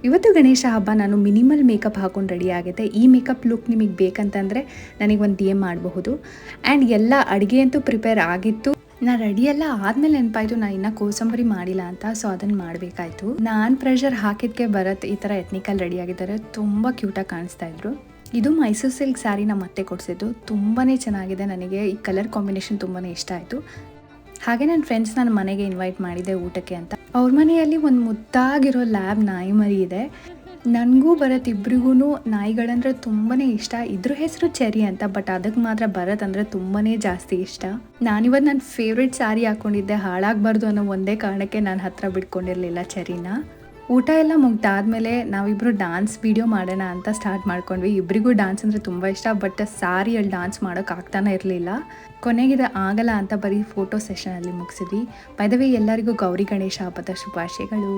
ಇವತ್ತು ಗಣೇಶ ಹಬ್ಬ ನಾನು ಮಿನಿಮಲ್ ಮೇಕಪ್ ಹಾಕೊಂಡು ರೆಡಿ ಆಗಿದೆ. ಈ ಮೇಕಪ್ ಲುಕ್ ನಿಮಗೆ ಬೇಕಂತಂದರೆ ನನಗೆ ಒಂದು DM ಮಾಡಬಹುದು. ಆ್ಯಂಡ್ ಎಲ್ಲ ಅಡುಗೆ ಅಂತೂ ಪ್ರಿಪೇರ್ ಆಗಿತ್ತು. ನಾನು ರೆಡಿ ಎಲ್ಲ ಆದಮೇಲೆ ನೆನಪಾಯಿತು ನಾನು ಇನ್ನೂ ಕೋಸಂಬರಿ ಮಾಡಿಲ್ಲ ಅಂತ. ಸೊ ಅದನ್ನು ಮಾಡಬೇಕಾಯ್ತು. ನಾನು ಪ್ರೆಷರ್ ಹಾಕಿದ್ದಕ್ಕೆ ಭರತ್ ಈ ಥರ ಎತ್ನಿಕಲ್ ರೆಡಿ ಆಗಿದ್ದಾರೆ. ತುಂಬ ಕ್ಯೂಟಾಗಿ ಕಾಣಿಸ್ತಾ ಇದ್ರು. ಇದು ಮೈಸೂರು ಸಿಲ್ಕ್ ಸ್ಯಾರಿ ನಮ್ಮ ಅತ್ತೆ ಕೊಡಿಸಿದ್ದು. ತುಂಬಾ ಚೆನ್ನಾಗಿದೆ. ನನಗೆ ಈ ಕಲರ್ ಕಾಂಬಿನೇಷನ್ ತುಂಬಾ ಇಷ್ಟ ಆಯಿತು. ಹಾಗೆ ನನ್ನ ಫ್ರೆಂಡ್ಸ್ ನನ್ನ ಮನೆಗೆ ಇನ್ವೈಟ್ ಮಾಡಿದೆ ಊಟಕ್ಕೆ ಅಂತ. ಅವ್ರ ಮನೆಯಲ್ಲಿ ಒಂದು ಮುದ್ದಾಗಿರೋ ಲ್ಯಾಬ್ ನಾಯಿ ಮರಿ ಇದೆ. ನನಗೂ ಭರತ್ ಇಬ್ರಿಗೂ ನಾಯಿಗಳಂದ್ರೆ ತುಂಬಾ ಇಷ್ಟ. ಇದ್ರ ಹೆಸರು ಚೆರಿ ಅಂತ. ಬಟ್ ಅದಕ್ಕೆ ಮಾತ್ರ ಭರತ್ ಅಂದರೆ ತುಂಬಾ ಜಾಸ್ತಿ ಇಷ್ಟ. ನಾನಿವತ್ತು ನನ್ನ ಫೇವ್ರೆಟ್ ಸ್ಯಾರಿ ಹಾಕ್ಕೊಂಡಿದ್ದೆ. ಹಾಳಾಗಬಾರ್ದು ಅನ್ನೋ ಒಂದೇ ಕಾರಣಕ್ಕೆ ನಾನು ಹತ್ರ ಬಿಟ್ಕೊಂಡಿರಲಿಲ್ಲ ಚೆರಿನ. ಊಟ ಎಲ್ಲ ಮುಗ್ದಾದ್ಮೇಲೆ ನಾವಿಬ್ಬರು ಡ್ಯಾನ್ಸ್ ವಿಡಿಯೋ ಮಾಡೋಣ ಅಂತ ಸ್ಟಾರ್ಟ್ ಮಾಡ್ಕೊಂಡ್ವಿ. ಇಬ್ಬರಿಗೂ ಡ್ಯಾನ್ಸ್ ಅಂದರೆ ತುಂಬ ಇಷ್ಟ. ಬಟ್ ಸ್ಯಾರಿಯಲ್ಲಿ ಡ್ಯಾನ್ಸ್ ಮಾಡೋಕ್ಕಾಗ್ತಾನೆ ಇರಲಿಲ್ಲ. ಕೊನೆಗಿದೆ ಆಗಲ್ಲ ಅಂತ ಬರೀ ಫೋಟೋ ಸೆಷನಲ್ಲಿ ಮುಗಿಸಿದ್ವಿ. ಬೈ ದ ವೇ ಎಲ್ಲರಿಗೂ ಗೌರಿ ಗಣೇಶ ಹಬ್ಬದ ಶುಭಾಶಯಗಳು.